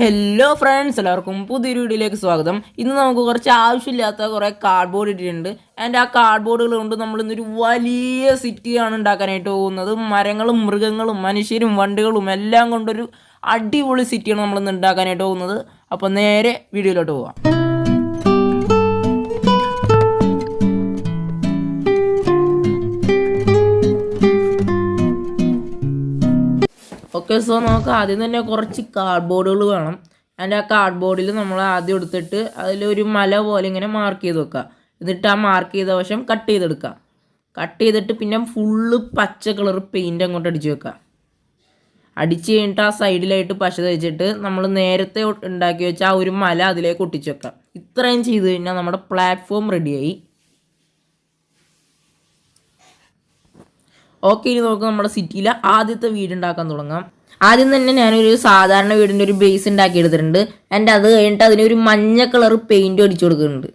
Hello friends, എല്ലാവർക്കും പുതിയൊരു വീഡിയോയിലേക്ക് സ്വാഗതം. ഇന്ന് നമുക്ക് കുറച്ച് ആവശ്യമില്ലാത്ത കുറേ കാർഡ്ബോർഡ് ഇട്ടിട്ടുണ്ട്. ആൻഡ് ആ കാർഡ്ബോർഡുകൾ കൊണ്ട് നമ്മൾ ഇന്നൊരു വലിയ സിറ്റിയാണ് ഉണ്ടാക്കാനായിട്ട് പോകുന്നത്. മരങ്ങളും മൃഗങ്ങളും മനുഷ്യരും വണ്ടികളും എല്ലാം കൊണ്ടൊരു അടിപൊളി സിറ്റിയാണ് നമ്മളിന്ന് ഉണ്ടാക്കാനായിട്ട് പോകുന്നത്. അപ്പോൾ നേരെ വീഡിയോയിലോട്ട് പോവാം. ഓക്കെ, സോ നമുക്ക് ആദ്യം തന്നെ കുറച്ച് കാർഡ്ബോർഡുകൾ വേണം. ആൻഡ് ആ കാർഡ്ബോർഡിൽ നമ്മൾ ആദ്യം എടുത്തിട്ട് അതിലൊരു മല പോലെ ഇങ്ങനെ മാർക്ക് ചെയ്ത് വെക്കുക. എന്നിട്ട് ആ മാർക്ക് ചെയ്ത വശം കട്ട് ചെയ്തെടുക്കുക. കട്ട് ചെയ്തിട്ട് പിന്നെ ഫുള്ള് പച്ച കളർ പെയിൻറ്റ് അങ്ങോട്ട് അടിച്ച് വെക്കുക. അടിച്ച് കഴിഞ്ഞിട്ട് ആ സൈഡിലായിട്ട് പശ തേച്ചിട്ട് നമ്മൾ നേരത്തെ ഉണ്ടാക്കി വെച്ച ആ ഒരു മല അതിലേക്ക് ഒട്ടിച്ച് വെക്കുക. ഇത്രയും ചെയ്ത് കഴിഞ്ഞാൽ നമ്മുടെ പ്ലാറ്റ്ഫോം റെഡിയായി. ഓക്കെ, ഇനി നമുക്ക് നമ്മുടെ സിറ്റിയിൽ ആദ്യത്തെ വീട് ഉണ്ടാക്കാൻ തുടങ്ങാം. ആദ്യം തന്നെ ഞാനൊരു സാധാരണ വീടിൻ്റെ ഒരു ബേസ് ഉണ്ടാക്കി എടുത്തിട്ടുണ്ട്. ആൻഡ് അത് കഴിഞ്ഞിട്ട് അതിനൊരു മഞ്ഞ കളർ പെയിൻറ്റ് അടിച്ചു കൊടുക്കുന്നുണ്ട്.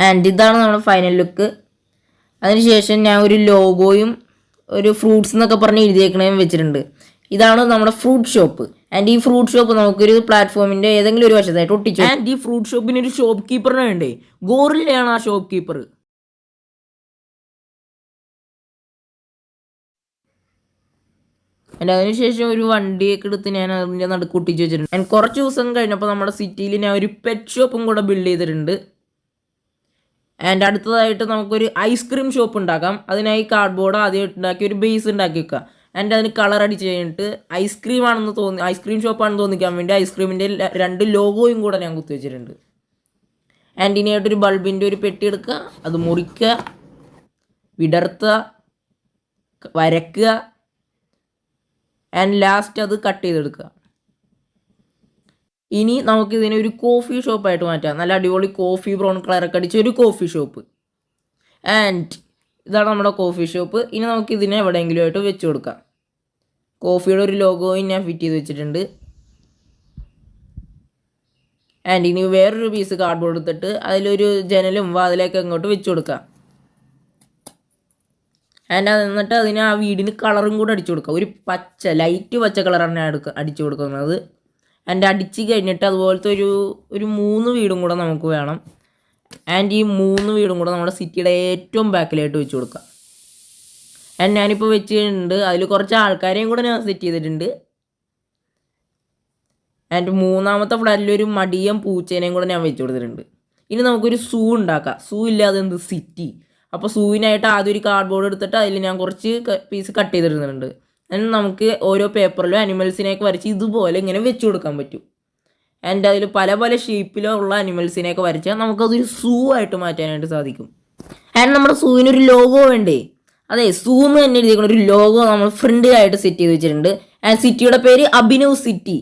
ആൻഡ് ഇതാണ് നമ്മുടെ ഫൈനൽ ലുക്ക്. അതിനുശേഷം ഞാൻ ഒരു ലോഗോയും ഒരു ഫ്രൂട്ട്സ് എന്നൊക്കെ പറഞ്ഞ് എഴുതിയേക്കണേയും വെച്ചിട്ടുണ്ട്. ഇതാണ് നമ്മുടെ ഫ്രൂട്ട് ഷോപ്പ്. ആൻഡ് ഈ ഫ്രൂട്ട് ഷോപ്പ് നമുക്കൊരു പ്ലാറ്റ്ഫോമിൻ്റെ ഏതെങ്കിലും ഒരു വശത്തായിട്ട് ഒട്ടിച്ചു. ആൻഡ് ഈ ഫ്രൂട്ട് ഷോപ്പിന് ഒരു ഷോപ്പ് കീപ്പറിനെ വേണ്ടേ? ഗോറില്ലയാണ് ആ ഷോപ്പ് കീപ്പർ. ആൻഡ് അതിനുശേഷം ഒരു വണ്ടിയൊക്കെ എടുത്ത് ഞാൻ അതിൻ്റെ നടുക്ക് ഒട്ടിച്ച് വെച്ചിട്ടുണ്ട്. ആൻഡ് കുറച്ച് ദിവസം കഴിഞ്ഞപ്പോൾ നമ്മുടെ സിറ്റിയിൽ ഞാൻ ഒരു പെറ്റ് ഷോപ്പും കൂടെ ബിൽഡ് ചെയ്തിട്ടുണ്ട്. ആൻഡ് അടുത്തതായിട്ട് നമുക്കൊരു ഐസ്ക്രീം ഷോപ്പ് ഉണ്ടാക്കാം. അതിനായി കാർഡ്ബോർഡ് ആദ്യം ഉണ്ടാക്കി ഒരു ബേസ് ഉണ്ടാക്കി വെക്കുക. ആൻഡ് അതിന് കളർ അടിച്ച് കഴിഞ്ഞിട്ട് ഐസ്ക്രീം ഷോപ്പാണെന്ന് തോന്നിക്കാൻ വേണ്ടി ഐസ്ക്രീമിൻ്റെ 2 ലോഗോയും കൂടെ ഞാൻ കുത്തി വെച്ചിട്ടുണ്ട്. ആൻഡ് ഇനിയായിട്ടൊരു ബൾബിൻ്റെ ഒരു പെട്ടി എടുക്കുക, അത് മുറിക്കുക, വിടർത്തുക, വരയ്ക്കുക, ആൻഡ് ലാസ്റ്റ് അത് കട്ട് ചെയ്തെടുക്കുക. ഇനി നമുക്കിതിനെ ഒരു കോഫി ഷോപ്പായിട്ട് മാറ്റാം. നല്ല അടിപൊളി കോഫി ബ്രൗൺ കളറൊക്കെ അടിച്ച ഒരു കോഫി ഷോപ്പ്. ആൻഡ് ഇതാണ് നമ്മുടെ കോഫി ഷോപ്പ്. ഇനി നമുക്കിതിനെ എവിടെയെങ്കിലും ആയിട്ട് വെച്ച് കൊടുക്കാം. കോഫിയുടെ ഒരു ലോഗോയും ഞാൻ ഫിറ്റ് ചെയ്ത് വെച്ചിട്ടുണ്ട്. ആൻഡ് ഇനി വേറൊരു പീസ് കാർഡ്ബോർഡ് എടുത്തിട്ട് അതിലൊരു ജനലും വാതിലൊക്കെ അങ്ങോട്ട് വെച്ച് കൊടുക്കാം. ആൻഡ് എന്നിട്ട് അതിന് ആ വീടിന് കളറും കൂടെ അടിച്ചു കൊടുക്കുക. ഒരു ലൈറ്റ് പച്ച കളറാണ് ഞാൻ അടിച്ചു കൊടുക്കുന്നത്. ആൻഡ് അടിച്ച് കഴിഞ്ഞിട്ട് അതുപോലത്തെ ഒരു 3 വീടും കൂടെ നമുക്ക് വേണം. ആൻഡ് ഈ 3 വീടും കൂടെ നമ്മുടെ സിറ്റിയുടെ ഏറ്റവും ബാക്കിലായിട്ട് വെച്ച് കൊടുക്കുക. ആൻഡ് ഞാനിപ്പോൾ വെച്ചിട്ടുണ്ട്. അതിൽ കുറച്ച് ആൾക്കാരെയും കൂടെ ഞാൻ സെറ്റ് ചെയ്തിട്ടുണ്ട്. ആൻഡ് 3ാമത്തെ ഫ്ലാറ്റിലൊരു മടിയം പൂച്ചേനെയും കൂടെ ഞാൻ വെച്ച് കൊടുത്തിട്ടുണ്ട്. ഇനി നമുക്കൊരു സൂ ഉണ്ടാക്കാം. സൂ ഇല്ലാതെ എന്ത് സിറ്റി? അപ്പോൾ സൂവിനായിട്ട് ആദ്യം ഒരു കാർഡ്ബോർഡ് എടുത്തിട്ട് അതിൽ ഞാൻ കുറച്ച് പീസ് കട്ട് ചെയ്തിടുന്നുണ്ട്. ആൻഡ് നമുക്ക് ഓരോ പേപ്പറിലും അനിമൽസിനെയൊക്കെ വരച്ച് ഇതുപോലെ ഇങ്ങനെ വെച്ച് കൊടുക്കാൻ പറ്റും. ആൻഡ് അതിൽ പല പല ഷേപ്പിലോ ഉള്ള അനിമൽസിനെയൊക്കെ വരച്ചാൽ നമുക്കതൊരു സൂ ആയിട്ട് മാറ്റാനായിട്ട് സാധിക്കും. ആൻഡ് നമ്മുടെ സൂവിനൊരു ലോഗോ വേണ്ടേ? അതെ, സൂ എന്ന് തന്നെ എഴുതിയിരിക്കുന്ന ഒരു ലോഗോ നമ്മൾ ഫ്രണ്ടിലായിട്ട് സെറ്റ് ചെയ്ത് വെച്ചിട്ടുണ്ട്. ആൻഡ് സിറ്റിയുടെ പേര് അഭിനവ് സിറ്റി.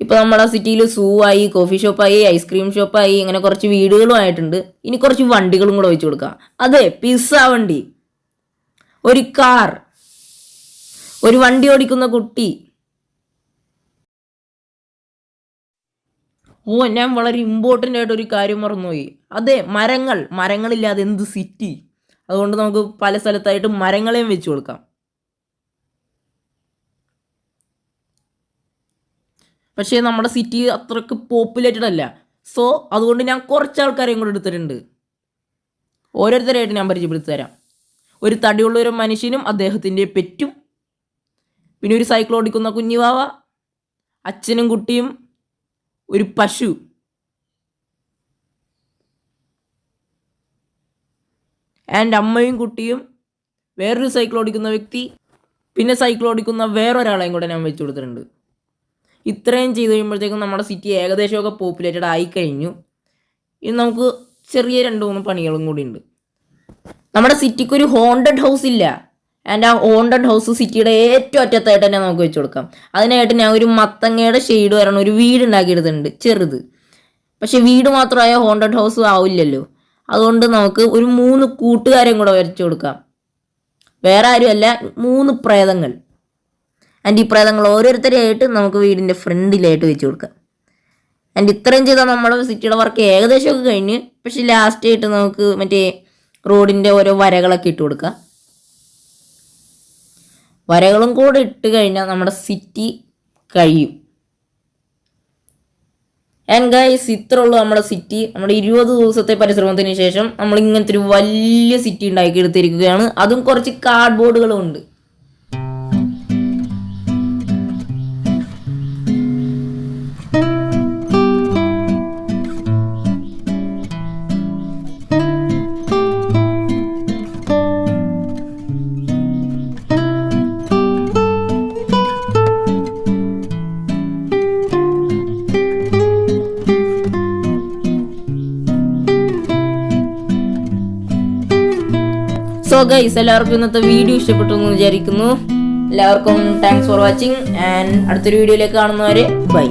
ഇപ്പോൾ നമ്മുടെ സിറ്റിയിൽ സൂ ആയി, കോഫി ഷോപ്പായി, ഐസ്ക്രീം ഷോപ്പായി, ഇങ്ങനെ കുറച്ച് വീടുകളും ആയിട്ടുണ്ട്. ഇനി കുറച്ച് വണ്ടികളും കൂടെ വെച്ച് കൊടുക്കാം. അതെ, പിസ്സ വണ്ടി, ഒരു കാർ, ഒരു വണ്ടി ഓടിക്കുന്ന കുട്ടി. ഞാൻ വളരെ ഇമ്പോർട്ടൻ്റ് ആയിട്ട് ഒരു കാര്യം മറന്നുപോയി. അതെ, മരങ്ങളില്ലാതെ എന്ത് സിറ്റി? അതുകൊണ്ട് നമുക്ക് പല സ്ഥലത്തായിട്ട് മരങ്ങളെയും വെച്ച് കൊടുക്കാം. പക്ഷേ നമ്മുടെ സിറ്റി അത്രയ്ക്ക് പോപ്പുലേറ്റഡ് അല്ല. സോ അതുകൊണ്ട് ഞാൻ കുറച്ച് ആൾക്കാരെയും കൂടെ എടുത്തിട്ടുണ്ട്. ഓരോരുത്തരായിട്ട് ഞാൻ പരിചയപ്പെടുത്തി തരാം. ഒരു തടിയുള്ള ഒരു മനുഷ്യനും അദ്ദേഹത്തിൻ്റെ പെറ്റും, പിന്നെ ഒരു സൈക്കിൾ ഓടിക്കുന്ന കുഞ്ഞുവാവ, അച്ഛനും കുട്ടിയും, ഒരു പശു. ആൻഡ് അമ്മയും കുട്ടിയും, വേറൊരു സൈക്കിൾ ഓടിക്കുന്ന വ്യക്തി, പിന്നെ സൈക്കിൾ ഓടിക്കുന്ന വേറൊരാളെയും കൂടെ ഞാൻ വെച്ച് കൊടുത്തിട്ടുണ്ട്. ഇത്രയും ചെയ്ത് കഴിയുമ്പോഴത്തേക്കും നമ്മുടെ സിറ്റി ഏകദേശമൊക്കെ പോപ്പുലേറ്റഡ് ആയിക്കഴിഞ്ഞു. ഇനി നമുക്ക് ചെറിയ 2-3 പണികളും കൂടി ഉണ്ട്. നമ്മുടെ സിറ്റിക്ക് ഒരു ഹോണ്ടഡ് ഹൗസ് ഇല്ല. ആൻഡ് ആ ഹോണ്ടഡ് ഹൗസ് സിറ്റിയുടെ ഏറ്റവും അറ്റത്തായിട്ട് തന്നെ നമുക്ക് വെച്ച് കൊടുക്കാം. അതിനായിട്ട് ഞാൻ ഒരു മത്തങ്ങയുടെ ഷെയ്ഡ് വരണ ഒരു വീട് ഉണ്ടാക്കിയെടുത്തിട്ടുണ്ട്, ചെറുത്. പക്ഷെ വീട് മാത്രമായ ഹോണ്ടഡ് ഹൗസ് ആവില്ലല്ലോ. അതുകൊണ്ട് നമുക്ക് ഒരു 3 കൂട്ടുകാരെയും കൂടെ വരച്ചു കൊടുക്കാം. വേറെ ആരുമല്ല, 3 പ്രേതങ്ങൾ. ആൻഡ് ഈ പ്രേതങ്ങൾ ഓരോരുത്തരെയായിട്ട് നമുക്ക് വീടിൻ്റെ ഫ്രണ്ടിലായിട്ട് വെച്ച് കൊടുക്കാം. ആൻഡ് ഇത്രയും ചെയ്താൽ നമ്മുടെ സിറ്റിയുടെ വർക്ക് ഏകദേശമൊക്കെ കഴിഞ്ഞ്. പക്ഷെ ലാസ്റ്റായിട്ട് നമുക്ക് മറ്റേ റോഡിൻ്റെ ഓരോ വരകളൊക്കെ ഇട്ട് കൊടുക്കാം. വരകളും കൂടെ ഇട്ട് കഴിഞ്ഞാൽ നമ്മുടെ സിറ്റി കഴിയും. ആൻഡ് ഗൈസ്, ഇത്ര ഉള്ളൂ നമ്മുടെ സിറ്റി. നമ്മുടെ 20 ദിവസത്തെ പരിശ്രമത്തിന് ശേഷം നമ്മൾ ഇങ്ങനത്തെ ഒരു വലിയ സിറ്റി ഉണ്ടാക്കിയെടുത്തിരിക്കുകയാണ്. അതും കുറച്ച് കാർഡ്ബോർഡുകളും ഉണ്ട്. സോ ഗൈസ്, എല്ലാവർക്കും ഇന്നത്തെ വീഡിയോ ഇഷ്ടപ്പെട്ടു എന്ന് വിചാരിക്കുന്നു. എല്ലാവർക്കും താങ്ക്സ് ഫോർ വാച്ചിങ് ആൻഡ് അടുത്തൊരു വീഡിയോയിലേക്ക് കാണുന്നവരെ ബൈ.